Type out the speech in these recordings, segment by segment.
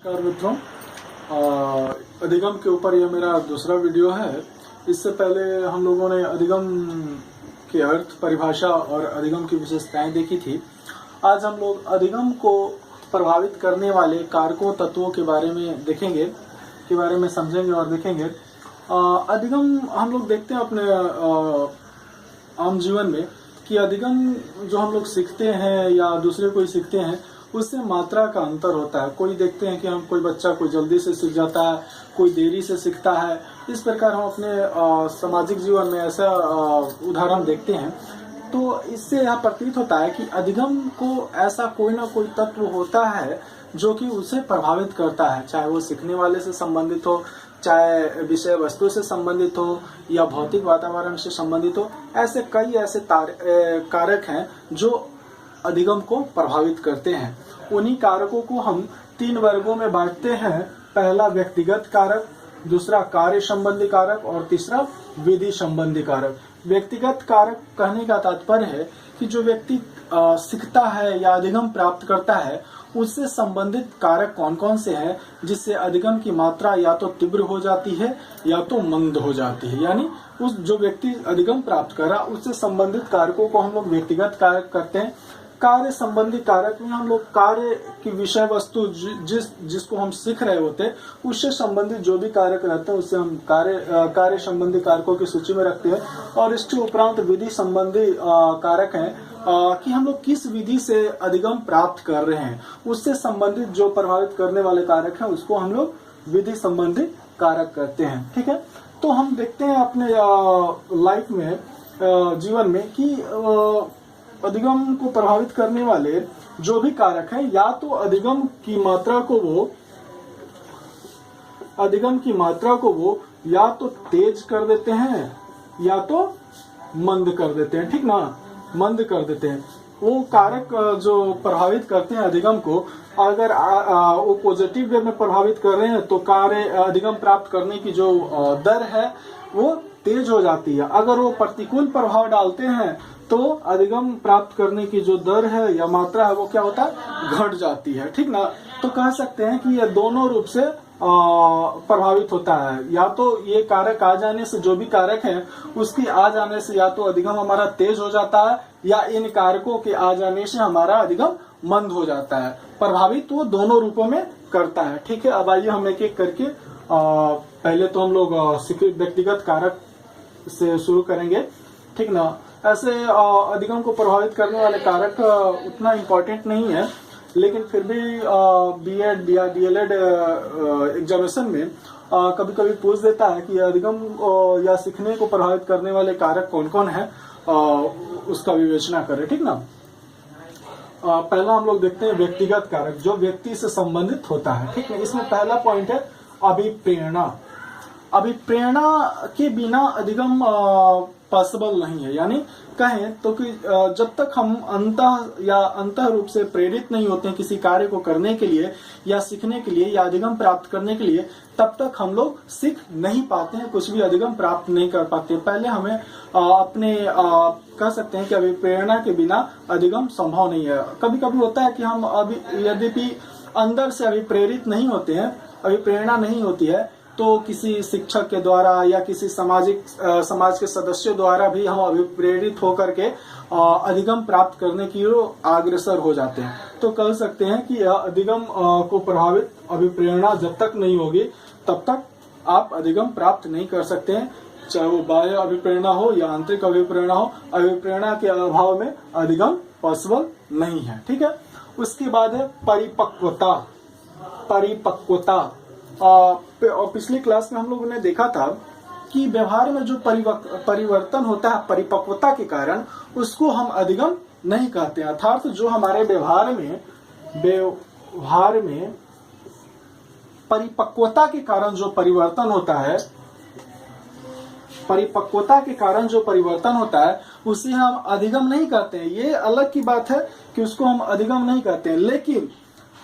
नमस्कार मित्रों, अधिगम के ऊपर यह मेरा दूसरा वीडियो है। इससे पहले हम लोगों ने अधिगम के अर्थ, परिभाषा और अधिगम की विशेषताएं देखी थी। आज हम लोग अधिगम को प्रभावित करने वाले कारकों, तत्वों के बारे में देखेंगे, के बारे में समझेंगे और देखेंगे। अधिगम हम लोग देखते हैं अपने आम जीवन में कि अधिगम जो हम लोग सीखते हैं या दूसरे कोई सीखते हैं, उससे मात्रा का अंतर होता है। कोई देखते हैं कि हम कोई बच्चा कोई जल्दी से सीख जाता है, कोई देरी से सीखता है। इस प्रकार हम अपने सामाजिक जीवन में ऐसा उदाहरण देखते हैं। तो इससे यह प्रतीत होता है कि अधिगम को ऐसा कोई ना कोई तत्व होता है जो कि उसे प्रभावित करता है, चाहे वो सीखने वाले से संबंधित हो, चाहे विषय वस्तु से संबंधित हो या भौतिक वातावरण से संबंधित हो। ऐसे कई ऐसे कारक हैं जो अधिगम को प्रभावित करते हैं। उन्हीं कारकों को हम 3 वर्गों में बांटते हैं। पहला व्यक्तिगत कारक, दूसरा कार्य संबंधी कारक और तीसरा विधि संबंधी कारक। व्यक्तिगत कारक कहने का तात्पर्य है कि जो व्यक्ति सीखता है या अधिगम प्राप्त करता है, उससे संबंधित कारक कौन कौन से हैं जिससे अधिगम की मात्रा या तो तीव्र हो जाती है या तो मंद हो जाती है। यानी उस जो व्यक्ति अधिगम प्राप्त कर रहा, उससे संबंधित कारकों को हम लोग व्यक्तिगत कारक करते हैं। कार्य संबंधी कारक में हम लोग कार्य की विषय वस्तु जिसको हम सीख रहे होते हैं, उससे संबंधित जो भी कारक रहते हैं उससे हम कार्य संबंधी कारकों की सूची में रखते हैं। और इसके उपरांत विधि संबंधी कारक हैं कि हम लोग किस विधि से अधिगम प्राप्त कर रहे हैं, उससे संबंधित जो प्रभावित करने वाले कारक हैं उसको हम लोग विधि संबंधी कारक करते हैं। ठीक है, तो हम देखते हैं अपने लाइफ में, जीवन में कि अधिगम को प्रभावित करने वाले जो भी कारक हैं, या तो अधिगम की मात्रा को वो या तो तेज कर देते हैं या तो मंद कर देते हैं। ठीक ना, मंद कर देते हैं। वो कारक जो प्रभावित करते हैं अधिगम को, अगर वो पॉजिटिव वे में प्रभावित कर रहे हैं तो कार्य अधिगम प्राप्त करने की जो दर है वो तेज हो जाती है। अगर वो प्रतिकूल प्रभाव डालते हैं तो अधिगम प्राप्त करने की जो दर है या मात्रा है वो क्या होता है, घट जाती है। ठीक ना, तो कह सकते हैं कि ये दोनों रूप से प्रभावित होता है। या तो ये कारक आ जाने से, जो भी कारक है उसकी आ जाने से या तो अधिगम हमारा तेज हो जाता है, या इन कारकों के आ जाने से हमारा अधिगम मंद हो जाता है। प्रभावित वो दोनों रूपों में करता है। ठीक है, अब आइए हम एक एक करके पहले तो हम लोग व्यक्तिगत कारक से शुरू करेंगे। ठीक ना, ऐसे अधिगम को प्रभावित करने वाले कारक उतना इम्पोर्टेंट नहीं है, लेकिन फिर भी बीएड या डीएलएड एग्जामिनेशन में कभी कभी पूछ देता है कि अधिगम या सीखने को प्रभावित करने वाले कारक कौन कौन है, उसका विवेचना करें। ठीक ना, पहला हम लोग देखते हैं व्यक्तिगत कारक जो व्यक्ति से संबंधित होता है। ठीक है, इसमें पहला पॉइंट है अभिप्रेरणा। अभिप्रेरणा के बिना अधिगम पॉसिबल नहीं है। यानी कहें तो कि जब तक हम अंतः रूप से प्रेरित नहीं होते हैं किसी कार्य को करने के लिए या सीखने के लिए या अधिगम प्राप्त करने के लिए, तब तक हम लोग सीख नहीं पाते हैं, कुछ भी अधिगम प्राप्त नहीं कर पाते। पहले हमें अपने कह सकते हैं कि अभिप्रेरणा के बिना अधिगम संभव नहीं है। कभी कभी होता है कि हम यद्यपि अंदर से अभिप्रेरित नहीं होते हैं, अभिप्रेरणा नहीं होती है, तो किसी शिक्षक के द्वारा या किसी समाज के सदस्यों द्वारा भी हम अभिप्रेरित होकर के अधिगम प्राप्त करने की ओर अग्रसर हो जाते हैं। तो कह सकते हैं कि अधिगम को प्रभावित अभिप्रेरणा जब तक नहीं होगी तब तक आप अधिगम प्राप्त नहीं कर सकते हैं, चाहे वो बाह्य अभिप्रेरणा हो या आंतरिक अभिप्रेरणा हो। अभिप्रेरणा के अभाव में अधिगम पॉसिबल नहीं है। ठीक है, उसके बाद है परिपक्वता। पिछली क्लास में हम लोगों ने देखा था कि व्यवहार में जो परिवर्तन होता है परिपक्वता के कारण, उसको हम अधिगम नहीं कहते हैं। अर्थात जो हमारे व्यवहार में परिपक्वता के कारण जो परिवर्तन होता है, उसे हम अधिगम नहीं कहते हैं। ये अलग की बात है कि उसको हम अधिगम नहीं कहते हैं, लेकिन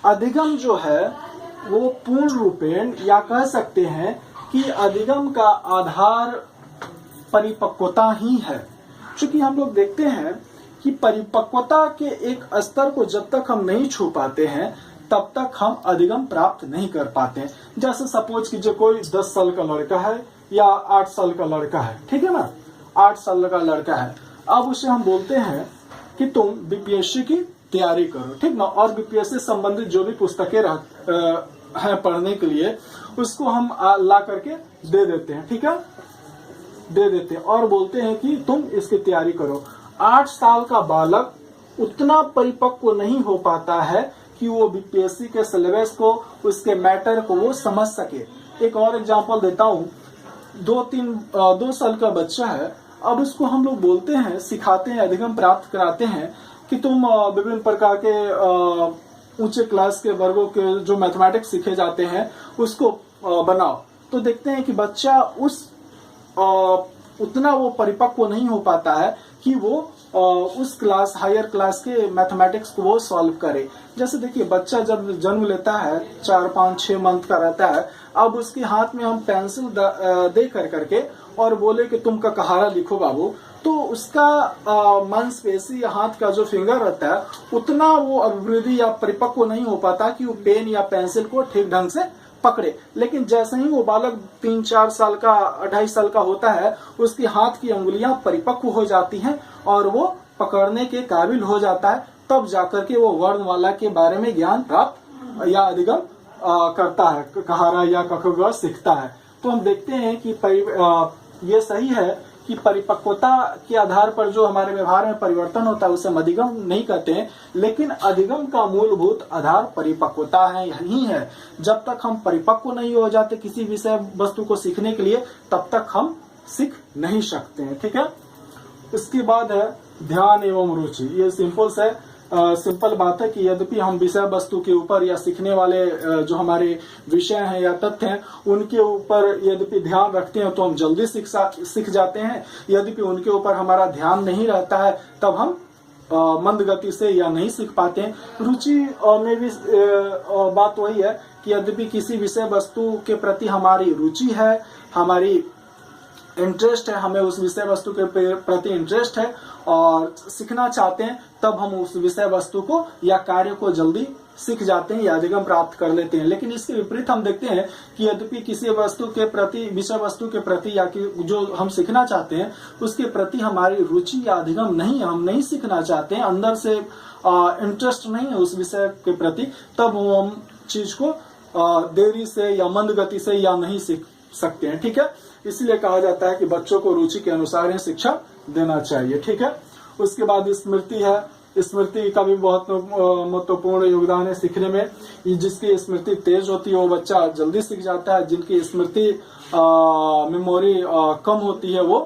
अधिगम जो है वो पूर्ण रूपेण, या कह सकते हैं कि अधिगम का आधार परिपक्वता ही है। क्योंकि हम लोग देखते हैं कि परिपक्वता के एक स्तर को जब तक हम नहीं छू पाते हैं, तब तक हम अधिगम प्राप्त नहीं कर पाते हैं। जैसे सपोज कीजिए कोई 10 साल का लड़का है या 8 साल का लड़का है, ठीक है ना, 8 साल का लड़का है। अब उसे हम बोलते हैं कि तुम बीपीएससी की तैयारी करो, ठीक ना, और बीपीएससी संबंधित जो भी पुस्तकें है पढ़ने के लिए उसको हम ला करके दे देते हैं, ठीक है, दे देते हैं और बोलते हैं कि तुम इसकी तैयारी करो। 8 साल का बालक उतना परिपक्व नहीं हो पाता है कि वो बीपीएससी के सिलेबस को, उसके मैटर को वो समझ सके। एक और एग्जांपल देता हूँ, 2 साल का बच्चा है, अब उसको हम लोग बोलते हैं, सिखाते हैं, अधिगम प्राप्त कराते हैं कि तुम विभिन्न प्रकार के ऊंचे क्लास के वर्गों के जो मैथमेटिक्स सीखे जाते हैं उसको बनाओ। तो देखते हैं कि बच्चा उतना वो परिपक्व नहीं हो पाता है कि वो उस क्लास, हायर क्लास के मैथमेटिक्स को वो सॉल्व करे। जैसे देखिए बच्चा जब जन्म लेता है 4, 5, 6 मंथ का रहता है, अब उसके हाथ में हम पेंसिल दे करके और बोले कि तुम का कहारा लिखो बाबू, तो उसका मांसपेशी या हाथ का जो फिंगर रहता है उतना वो अभिवृद्धि या परिपक्व नहीं हो पाता कि वो पेन या पेंसिल को ठीक ढंग से पकड़े। लेकिन जैसे ही वो बालक 3, 4 साल का, 2.5 साल का होता है, उसकी हाथ की अंगुलियां परिपक्व हो जाती हैं और वो पकड़ने के काबिल हो जाता है, तब जाकर के वो वर्णमाला के बारे में ज्ञान प्राप्त या अधिगम करता है, कहारा या कखगघ सीखता है। तो हम देखते हैं कि ये सही है कि परिपक्वता के आधार पर जो हमारे व्यवहार में परिवर्तन होता है उसे हम अधिगम नहीं कहते हैं, लेकिन अधिगम का मूलभूत आधार परिपक्वता है, यही है। जब तक हम परिपक्व नहीं हो जाते किसी विषय वस्तु को सीखने के लिए, तब तक हम सीख नहीं सकते हैं, ठीक है। इसके बाद है ध्यान एवं रुचि। ये सिंपल बात है कि यद्यपि हम विषय वस्तु के ऊपर या सीखने वाले जो हमारे विषय हैं या तथ्य हैं उनके ऊपर यद्यपि ध्यान रखते हैं तो हम जल्दी सीख जाते हैं। यद्यपि उनके ऊपर हमारा ध्यान नहीं रहता है तब हम मंद गति से या नहीं सीख पाते हैं। रुचि में भी बात वही है कि यद्यपि किसी विषय वस्तु के प्रति हमारी रुचि है, हमारी इंटरेस्ट है, हमें उस विषय वस्तु के प्रति इंटरेस्ट है और सीखना चाहते हैं, तब हम उस विषय वस्तु को या कार्य को जल्दी सीख जाते हैं या अधिगम प्राप्त कर लेते हैं। लेकिन इसके विपरीत हम देखते हैं कि यद्यपि किसी वस्तु के प्रति, विषय वस्तु के प्रति या जो हम सीखना चाहते हैं उसके प्रति हमारी रुचि या अधिगम नहीं है, हम नहीं सीखना चाहते हैं, अंदर से इंटरेस्ट नहीं है उस विषय के प्रति, तब हम चीज को देरी से या मंद गति से या नहीं सीख सकते हैं, ठीक है। इसलिए कहा जाता है कि बच्चों को रुचि के अनुसार ही शिक्षा देना चाहिए, ठीक है। उसके बाद स्मृति है। स्मृति का भी बहुत महत्वपूर्ण योगदान है सीखने में। जिसकी स्मृति तेज होती है वो बच्चा जल्दी सीख जाता है, जिनकी स्मृति मेमोरी कम होती है वो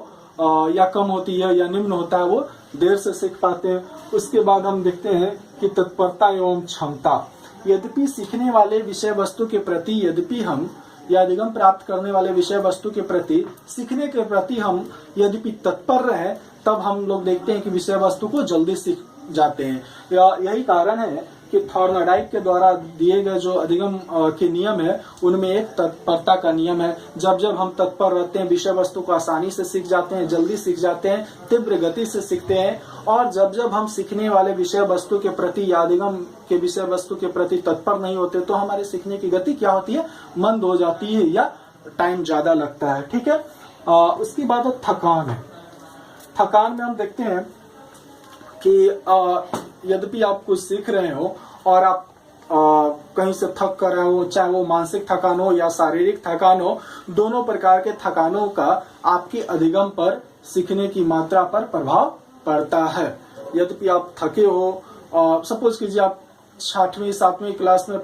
या कम होती है या निम्न होता है वो देर से सीख पाते हैं। उसके बाद हम देखते हैं कि तत्परता एवं क्षमता। यद्यपि सीखने वाले विषय वस्तु के प्रति, यद्यपि हम या अधिगम प्राप्त करने वाले विषय वस्तु के प्रति, सीखने के प्रति हम यद्यपि तत्पर रहे, तब हम लोग देखते हैं कि विषय वस्तु को जल्दी सीख जाते हैं। यही कारण है कि थॉर्नडाइक के द्वारा दिए गए जो अधिगम के नियम है उनमें एक तत्परता का नियम है। जब जब हम तत्पर रहते हैं विषय वस्तु को आसानी से सीख जाते हैं, जल्दी सीख जाते हैं, तीव्र गति से सीखते हैं। और जब जब हम सीखने वाले विषय वस्तु के प्रति या अधिगम के विषय वस्तु के प्रति तत्पर नहीं होते तो हमारे सीखने की गति क्या होती है, मंद हो जाती है या टाइम ज्यादा लगता है, ठीक है। उसके बाद थकान है। थकान में हम देखते हैं कि यद्यपि आप कुछ सीख रहे हो और आप कहीं से थक कर रहे हो, चाहे वो मानसिक थकान हो या शारीरिक थकान हो, दोनों प्रकार के थकानों का आपके अधिगम पर, सीखने की मात्रा पर प्रभाव पड़ता है। यद्यपि आप थके हो, सपोज कीजिए आप 6वीं 7वीं क्लास में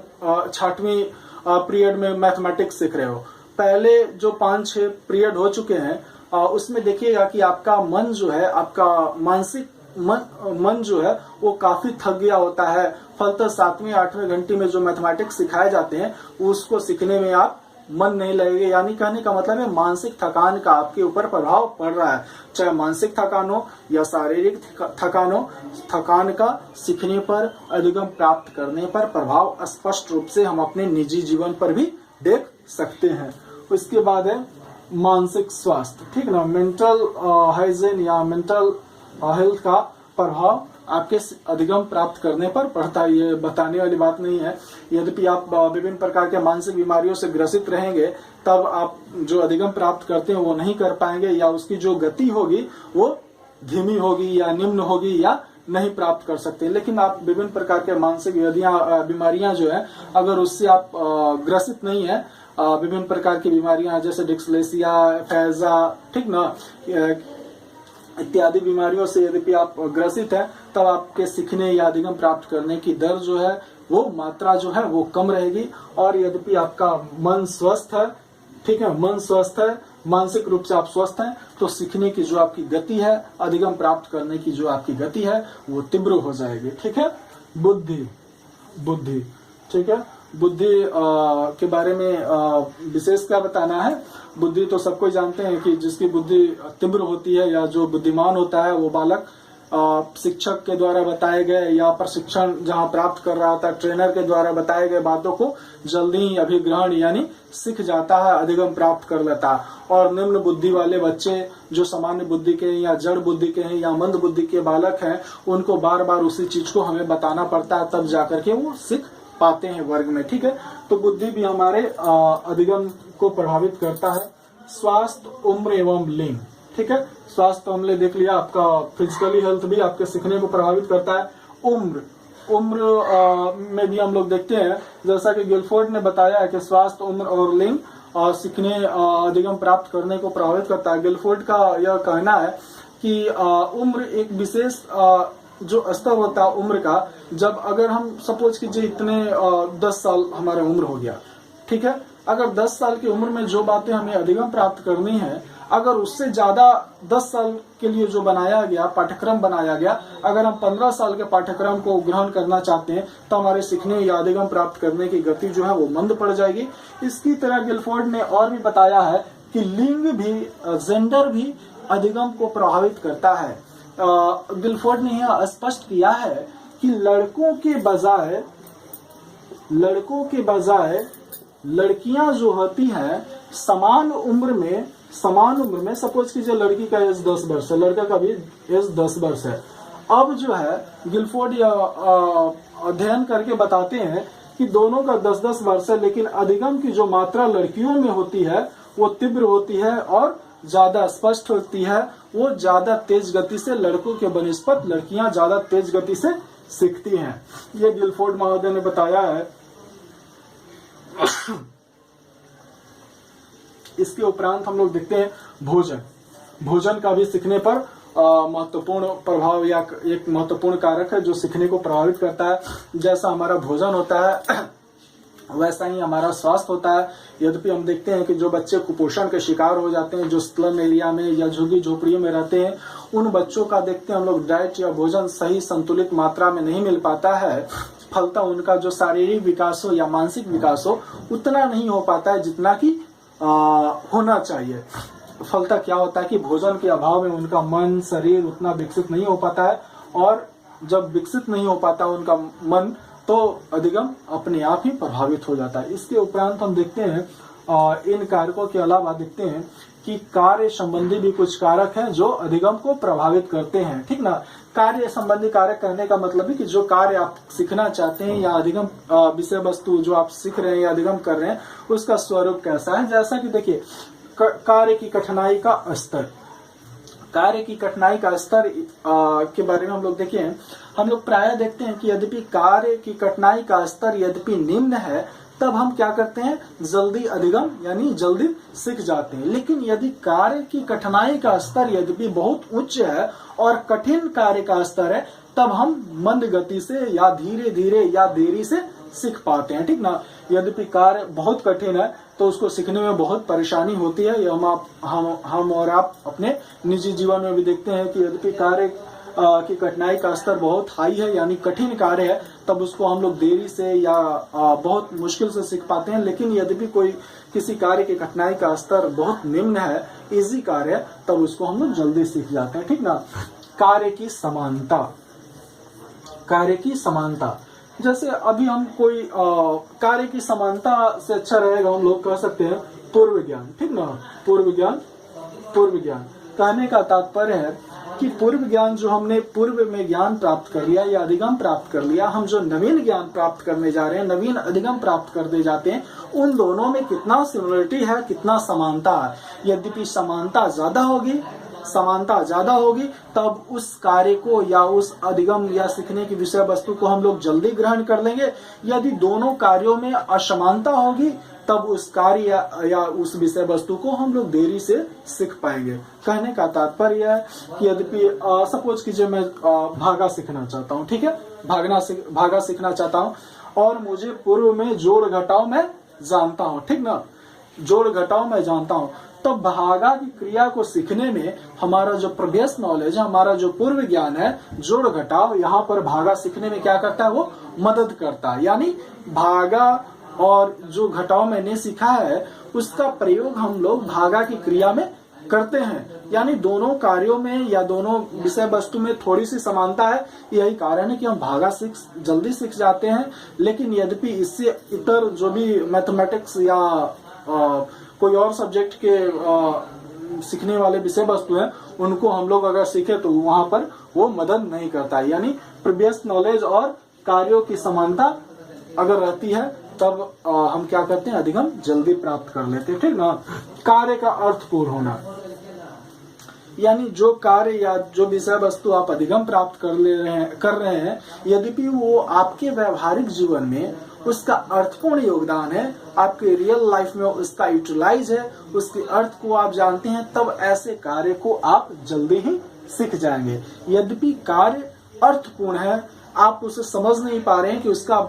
6वीं पीरियड में मैथमेटिक्स सीख रहे हो, पहले जो 5-6 पीरियड हो चुके हैं उसमें देखिएगा कि आपका मन जो है, आपका मानसिक मन जो है वो काफी थक गया होता है। फलतः 7वीं 8वीं घंटे में जो मैथमेटिक्स सिखाए जाते हैं उसको सीखने में आप मन नहीं लगेगा। यानी कहने का मतलब है मानसिक थकान का आपके ऊपर प्रभाव पड़ रहा है। चाहे मानसिक थकान हो या शारीरिक थकान हो, थकान का सीखने पर, अधिगम प्राप्त करने पर प्रभाव स्पष्ट रूप से हम अपने निजी जीवन पर भी देख सकते हैं। उसके बाद है मानसिक स्वास्थ्य, ठीक ना, मेंटल हाइजीन या मेंटल हेल्थ का प्रभाव आपके अधिगम प्राप्त करने पर पड़ता है, ये बताने वाली बात नहीं है। यद्यपि आप विभिन्न प्रकार के मानसिक बीमारियों से ग्रसित रहेंगे तब आप जो अधिगम प्राप्त करते हैं वो नहीं कर पाएंगे, या उसकी जो गति होगी वो धीमी होगी या निम्न होगी या नहीं प्राप्त कर सकते। लेकिन आप विभिन्न प्रकार के मानसिक बीमारियां जो है अगर उससे आप ग्रसित नहीं है, विभिन्न प्रकार की बीमारियां जैसे डिस्लेक्सिया, फैजा, ठीक ना, इत्यादि बीमारियों से यदि आप ग्रसित है तब आपके सीखने या अधिगम प्राप्त करने की दर जो है वो मात्रा जो है वो कम रहेगी। और यद्यपि आपका मन स्वस्थ है, ठीक है, मन स्वस्थ है, मानसिक रूप से आप स्वस्थ हैं, तो सीखने की जो आपकी गति है, अधिगम प्राप्त करने की जो आपकी गति है वो तीव्र हो जाएगी। ठीक है। बुद्धि, ठीक है, बुद्धि के बारे में विशेष क्या बताना है। बुद्धि तो सबको जानते हैं कि जिसकी बुद्धि तीव्र होती है या जो बुद्धिमान होता है वो बालक शिक्षक के द्वारा बताए गए या प्रशिक्षण जहां प्राप्त कर रहा होता है ट्रेनर के द्वारा बताए गए बातों को जल्दी ही अभिग्रहण यानी सीख जाता है, अधिगम प्राप्त कर लेता है। और निम्न बुद्धि वाले बच्चे जो सामान्य बुद्धि के या जड़ बुद्धि के हैं या मंद बुद्धि के बालक हैं, उनको बार बार उसी चीज को हमें बताना पड़ता है, तब जाकर के वो सीख पाते हैं वर्ग में। ठीक है। तो बुद्धि भी हमारे अधिगम को प्रभावित करता है। स्वास्थ्य, उम्र एवं लिंग, ठीक है। स्वास्थ्य हमने देख लिया, आपका फिजिकली हेल्थ भी आपके सीखने को प्रभावित करता है। उम्र में भी हम लोग देखते हैं, जैसा कि गिलफोर्ड ने बताया है कि स्वास्थ्य, उम्र और लिंग सीखने अधिगम प्राप्त करने को प्रभावित करता है। गिलफोर्ड का यह कहना है कि उम्र एक विशेष जो स्तर होता है उम्र का, जब अगर हम सपोज कीजिए इतने 10 साल हमारा उम्र हो गया, ठीक है, अगर 10 साल की उम्र में जो बातें हमें अधिगम प्राप्त करनी है, अगर उससे ज्यादा 10 साल के लिए जो बनाया गया पाठ्यक्रम बनाया गया, अगर हम 15 साल के पाठ्यक्रम को ग्रहण करना चाहते हैं तो हमारे सीखने या अधिगम प्राप्त करने की गति जो है वो मंद पड़ जाएगी। इसकी तरह गिलफोर्ड ने और भी बताया है कि लिंग भी, जेंडर भी अधिगम को प्रभावित करता है। गिलफोर्ड ने यह स्पष्ट किया है कि लड़कों के बजाय लड़कियां जो होती हैं समान उम्र में सपोज कीजिए लड़की का एज 10 वर्ष है, लड़का का भी एज 10 वर्ष है। अब जो है गिलफोर्ड अध्ययन करके बताते हैं कि दोनों का 10-10 वर्ष है, लेकिन अधिगम की जो मात्रा लड़कियों में होती है वो तीव्र होती है और ज्यादा स्पष्ट होती है। वो ज्यादा तेज गति से लड़कों के बनिस्पत लड़कियां ज्यादा तेज गति से सीखती हैं। ये गिलफोर्ड महोदय ने बताया है। इसके उपरांत हम लोग देखते हैं भोजन का भी सीखने पर महत्वपूर्ण प्रभाव या एक महत्वपूर्ण कारक है जो सीखने को प्रभावित करता है। जैसा हमारा भोजन होता है वैसा ही हमारा स्वास्थ्य होता है। यद्यपि हम देखते हैं कि जो बच्चे कुपोषण के शिकार हो जाते हैं, जो स्लम एरिया में या झुग्गी झोपड़ियों में रहते हैं, उन बच्चों का देखते हैं हम लोग डाइट या भोजन सही संतुलित मात्रा में नहीं मिल पाता है, फलता उनका जो शारीरिक विकास हो या मानसिक विकास हो उतना नहीं हो पाता है जितना कि होना चाहिए। फलता क्या होता है कि भोजन के अभाव में उनका मन शरीर उतना विकसित नहीं हो पाता है, और जब विकसित नहीं हो पाता उनका मन तो अधिगम अपने आप ही प्रभावित हो जाता है। इसके उपरांत हम देखते हैं इन कारकों के अलावा देखते हैं कि कार्य संबंधी भी कुछ कारक हैं जो अधिगम को प्रभावित करते हैं। ठीक ना। कार्य संबंधी कारक कहने का मतलब है कि जो कार्य आप सीखना चाहते हैं या अधिगम विषय वस्तु जो आप सीख रहे हैं या अधिगम कर रहे हैं उसका स्वरूप कैसा है। जैसा कि देखिए कार्य की कठिनाई का स्तर, कार्य की कठिनाई का स्तर के बारे में हम लोग देखें, हम लोग प्रायः देखते हैं कि यद्यपि कार्य की कठिनाई का स्तर यद्यपि निम्न है तब हम क्या करते हैं, जल्दी अधिगम यानी जल्दी सीख जाते हैं। लेकिन यदि कार्य की कठिनाई का स्तर यद्यपि बहुत उच्च है और कठिन कार्य का स्तर है तब हम मंद गति से या धीरे धीरे या देरी से सीख पाते हैं। ठीक ना। यद्यपि कार्य बहुत कठिन है तो उसको सीखने में बहुत परेशानी होती है। हम और आप अपने निजी जीवन में भी देखते हैं कि यद्यपि कार्य की कठिनाई का स्तर बहुत हाई है यानी कठिन कार्य है तब उसको हम लोग देरी से या बहुत मुश्किल से सीख पाते हैं। लेकिन यद्यपि कोई किसी कार्य की कठिनाई का स्तर बहुत निम्न है, इजी कार्य है, तब उसको हम लोग जल्दी सीख जाते हैं। ठीक ना। कार्य की समानता, जैसे अभी हम कोई कार्य की समानता से अच्छा रहेगा हम लोग कह सकते हैं पूर्व ज्ञान। ठीक ना। पूर्व ज्ञान कहने का तात्पर्य है कि पूर्व ज्ञान जो हमने पूर्व में ज्ञान प्राप्त कर लिया या अधिगम प्राप्त कर लिया, हम जो नवीन ज्ञान प्राप्त करने जा रहे हैं, नवीन अधिगम प्राप्त करने जाते हैं, उन दोनों में कितना सिमिलरिटी है, कितना समानता है। यद्यपि समानता ज्यादा होगी तब उस कार्य को या उस अधिगम या सीखने की विषय वस्तु को हम लोग जल्दी ग्रहण कर लेंगे। यदि दोनों कार्यों में असमानता होगी तब उस कार्य या उस विषय वस्तु को हम लोग देरी से सीख पाएंगे। कहने का तात्पर्य है कि यद्यपि सपोज कीजिए मैं भागा सीखना चाहता हूँ, ठीक है, भागा सीखना चाहता हूँ और मुझे पूर्व में जोड़ घटाव मैं जानता हूँ, ठीक ना, जोड़ घटाव मैं जानता हूँ, तो भागा की क्रिया को सीखने में हमारा जो प्रीवियस नॉलेज है, हमारा जो पूर्व ज्ञान है, जोड़ घटाव यहाँ पर भागा सीखने में क्या करता है, वो मदद करता है। यानी भागा और जो घटाव मैंने सीखा है उसका प्रयोग हम लोग भागा की क्रिया में करते हैं। यानी दोनों कार्यों में या दोनों विषय वस्तु में थोड़ी सी समानता है। यही कारण है कि हम भागा जल्दी सीख जाते हैं। लेकिन यद्यपि इससे इतर जो भी मैथमेटिक्स या कोई और सब्जेक्ट के सीखने वाले विषय वस्तु हैं, उनको हम लोग अगर सीखे तो वहां पर वो मदद नहीं करता। यानी प्रीवियस नॉलेज और कार्यों की समानता अगर रहती है तब हम क्या करते हैं, अधिगम जल्दी प्राप्त कर लेते हैं, ठीक ना। कार्य का अर्थपूर्ण होना, यानी जो कार्य या जो विषय वस्तु आप अधिगम प्राप्त कर रहे हैं, यद्यपि वो आपके व्यवहारिक जीवन में उसका अर्थपूर्ण योगदान है, आपके रियल लाइफ में उसका यूटिलाइज है, उसके अर्थ को आप जानते हैं, तब ऐसे कार्य को आप जल्दी ही सीख जाएंगे। यद्यपि कार्य अर्थपूर्ण है, आप उसे समझ नहीं पा रहे हैं कि उसका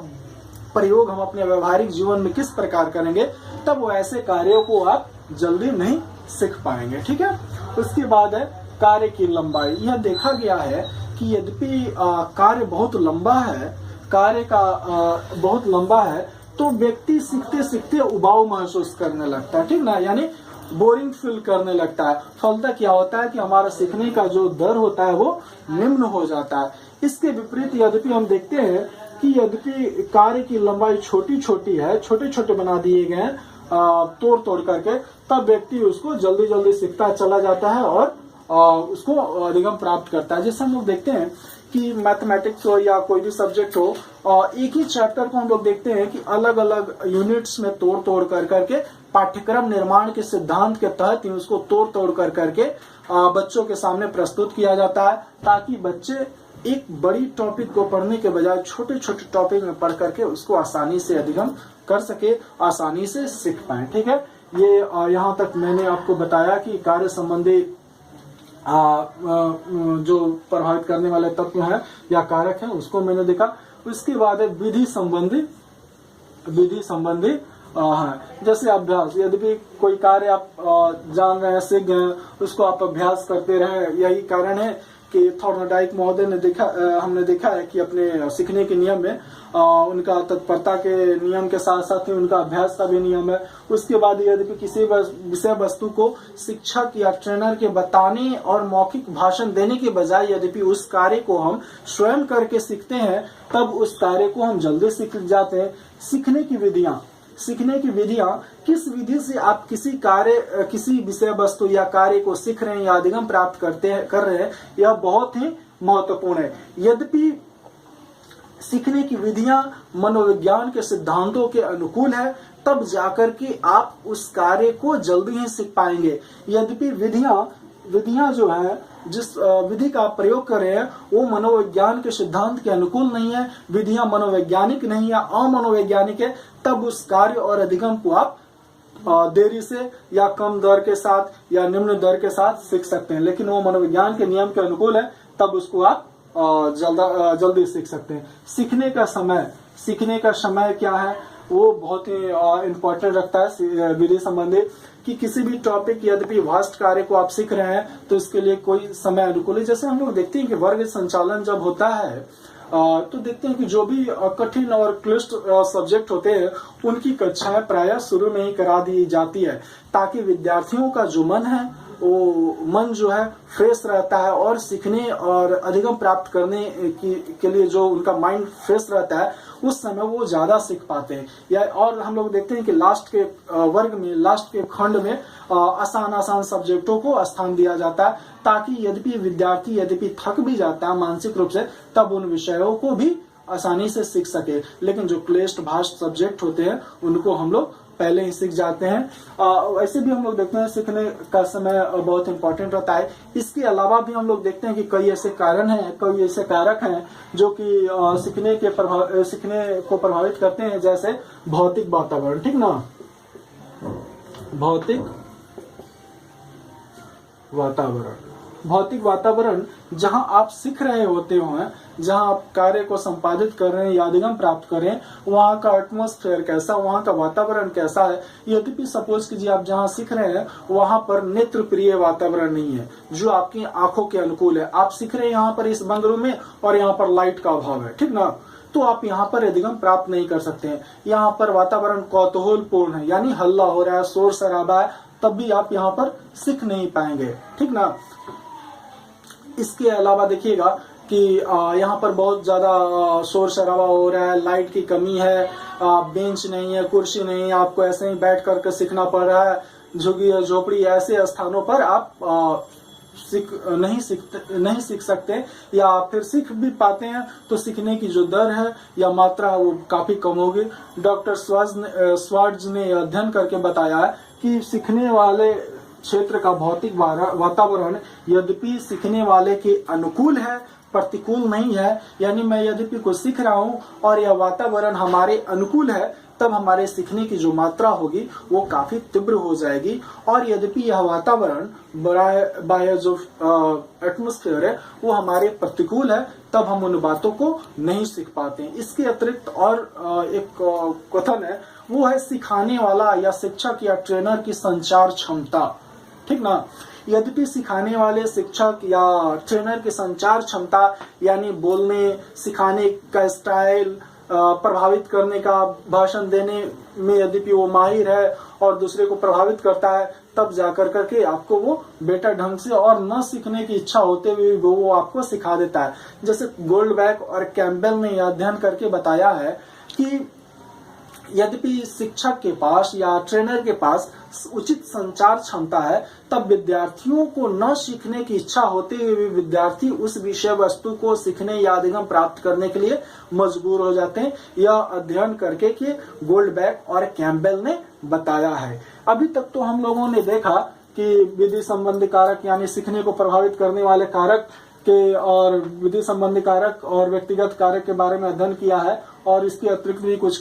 प्रयोग हम अपने व्यवहारिक जीवन में किस प्रकार करेंगे, तब वो ऐसे कार्यों को आप जल्दी नहीं सीख पाएंगे, ठीक है। उसके बाद है कार्य की लंबाई। यह देखा गया है कि यद्यपि कार्य बहुत लंबा है, बहुत लंबा है, तो व्यक्ति सीखते सीखते उबाऊ महसूस करने लगता है, ठीक ना, यानी बोरिंग फील करने लगता है। फलतः क्या होता है कि हमारा सीखने का जो दर होता है वो निम्न हो जाता है। इसके विपरीत यद्यपि हम देखते हैं कि यद्यपि कार्य की लंबाई छोटी छोटी है, छोटे छोटे बना दिए गए हैं तोड़ करके, तब व्यक्ति उसको जल्दी जल्दी सीखता चला जाता है और उसको अधिगम प्राप्त करता है। जैसे हम लोग देखते हैं कि मैथमेटिक्स हो या कोई भी सब्जेक्ट हो, एक ही चैप्टर को हम लोग देखते हैं कि अलग अलग यूनिट्स में तोड़ करके पाठ्यक्रम निर्माण के सिद्धांत के तहत ही उसको तोड़ करके बच्चों के सामने प्रस्तुत किया जाता है, ताकि बच्चे एक बड़ी टॉपिक को पढ़ने के बजाय छोटे छोटे टॉपिक में पढ़ करके उसको आसानी से अधिगम कर सके, आसानी से सीख पाए, ठीक है। ये यहाँ तक मैंने आपको बताया कि कार्य संबंधी जो प्रभावित करने वाले तत्व हैं या कारक हैं उसको मैंने देखा। उसके बाद है विधि संबंधी जैसे अभ्यास। यदि कोई कार्य आप जान रहे हैं, सीख गए, उसको आप अभ्यास करते रहे। यही कारण है कि थॉर्नडाइक महोदय ने हमने देखा है कि अपने सीखने के नियम में उनका तत्परता के नियम के साथ साथ ही उनका अभ्यास का भी नियम है। उसके बाद यदि किसी विषय वस्तु को शिक्षक या ट्रेनर के बताने और मौखिक भाषण देने के बजाय यदि उस कार्य को हम स्वयं करके सीखते हैं, तब उस कार्य को हम जल्दी सीख जाते हैं। सीखने की विधियां, किस विधि से आप किसी विषय वस्तु या कार्य को सीख रहे हैं या अधिगम प्राप्त कर रहे हैं, यह बहुत ही महत्वपूर्ण है। यद्यपि सीखने की विधियां मनोविज्ञान के सिद्धांतों के अनुकूल है, तब जाकर के आप उस कार्य को जल्दी ही सीख पाएंगे। यद्यपि विधियां जो है, जिस विधि का आप प्रयोग कर रहे हैं वो मनोविज्ञान के सिद्धांत के अनुकूल नहीं है, विधियां मनोवैज्ञानिक नहीं है, अमनोवैज्ञानिक है, तब उस कार्य और अधिगम को आप देरी से या कम दर के साथ या निम्न दर के साथ सीख सकते हैं। लेकिन वो मनोविज्ञान के नियम के अनुकूल है, तब उसको आप जल्दी सीख सकते हैं। सीखने का समय क्या है, वो बहुत ही इम्पोर्टेंट रखता है विधि संबंधी, कि किसी भी टॉपिक यद्यपि वास्ट कार्य को आप सीख रहे हैं तो इसके लिए कोई समय अनुकूल है। जैसे हम लोग देखते हैं कि वर्ग संचालन जब होता है तो देखते हैं कि जो भी कठिन और क्लिष्ट सब्जेक्ट होते हैं उनकी कक्षाएं प्रायः शुरू में ही करा दी जाती है, ताकि विद्यार्थियों का जो मन है वो मन जो है फ्रेश रहता है और सीखने और अधिगम प्राप्त करने के लिए जो उनका माइंड फ्रेश रहता है, उस समय वो ज्यादा सीख पाते हैं। या और हम लोग देखते हैं कि लास्ट के वर्ग में, लास्ट के खंड में आसान आसान सब्जेक्टों को स्थान दिया जाता है, ताकि यद्यपि विद्यार्थी यद्यपि थक भी जाता है मानसिक रूप से, तब उन विषयों को भी आसानी से सीख सके। लेकिन जो क्लिष्ट भाषा सब्जेक्ट होते हैं उनको हम लोग पहले ही सीख जाते हैं। ऐसे भी हम लोग देखते हैं सीखने का समय बहुत इंपॉर्टेंट रहता है। इसके अलावा भी हम लोग देखते हैं कि कई ऐसे कारण हैं, कई ऐसे कारक हैं जो कि सीखने को प्रभावित करते हैं, जैसे भौतिक वातावरण, ठीक ना, भौतिक वातावरण जहां आप सीख रहे होते हो, जहां आप कार्य को संपादित कर रहे हैं, यादगाम प्राप्त कर रहे हैं, वहां का एटमॉस्फेयर कैसा, वहां का वातावरण कैसा है। यद्यपि सपोज कीजिए आप जहां सीख रहे हैं वहां पर नेत्र प्रिय वातावरण नहीं है, जो आपकी आंखों के अनुकूल है। आप सीख रहे हैं यहाँ पर इस बंगलों में और यहाँ पर लाइट का अभाव है, ठीक ना, तो आप यहाँ पर अधिगम प्राप्त नहीं कर सकते हैं। यहाँ पर वातावरण कौतूहलपूर्ण है, यानी हल्ला हो रहा है, शोर शराबा है, तब भी आप यहाँ पर सीख नहीं पाएंगे, ठीक ना। इसके अलावा देखिएगा कि यहाँ पर बहुत ज्यादा शोर शराबा हो रहा है, लाइट की कमी है, बेंच नहीं है, कुर्सी नहीं है, आपको ऐसे ही बैठ करके सीखना पड़ रहा है, झुग्गी झोपड़ी ऐसे स्थानों पर आप नहीं सीख सकते, या फिर सीख भी पाते हैं तो सीखने की जो दर है या मात्रा वो काफी कम होगी। डॉक्टर स्वार्ट्ज ने अध्ययन करके बताया है कि सीखने वाले क्षेत्र का भौतिक वातावरण यद्यपि सीखने वाले के अनुकूल है, प्रतिकूल नहीं है। यानी मैं यद्यपि कुछ सीख रहा हूं और यह वातावरण हमारे अनुकूल है, तब हमारे सीखने की जो मात्रा होगी वो काफी तीव्र हो जाएगी। और यद्यपि यह वातावरण बाय जो एटमॉस्फेयर है वो हमारे प्रतिकूल है, तब हम उन बातों को नहीं सीख पाते हैं। इसके अतिरिक्त और एक कथन है, वो है सिखाने वाला या शिक्षक या ट्रेनर की संचार क्षमता, ठीक ना। यद्यपि सिखाने वाले शिक्षक या ट्रेनर की संचार क्षमता, यानी बोलने सिखाने का स्टाइल, प्रभावित करने का, भाषण देने में यद्यपि वो माहिर है और दूसरे को प्रभावित करता है, तब जाकर करके आपको वो बेटर ढंग से और न सीखने की इच्छा होते हुए वो आपको सिखा देता है। जैसे गोल्डबैक और कैम्पबेल ने यह अध्ययन करके बताया है कि यद्यपि शिक्षक के पास या ट्रेनर के पास उचित संचार क्षमता है, तब विद्यार्थियों को न सीखने की इच्छा होते हुए भी विद्यार्थी उस विषय वस्तु को सीखने या अधिगम प्राप्त करने के लिए मजबूर हो जाते हैं। यह अध्ययन करके कि गोल्डबैक और कैम्पबेल ने बताया है। अभी तक तो हम लोगों ने देखा कि विधि संबंधी कारक यानी सीखने को प्रभावित करने वाले कारक के और विधि संबंधी कारक और व्यक्तिगत कारक के बारे में अध्ययन किया है, और इसके अतिरिक्त भी कुछ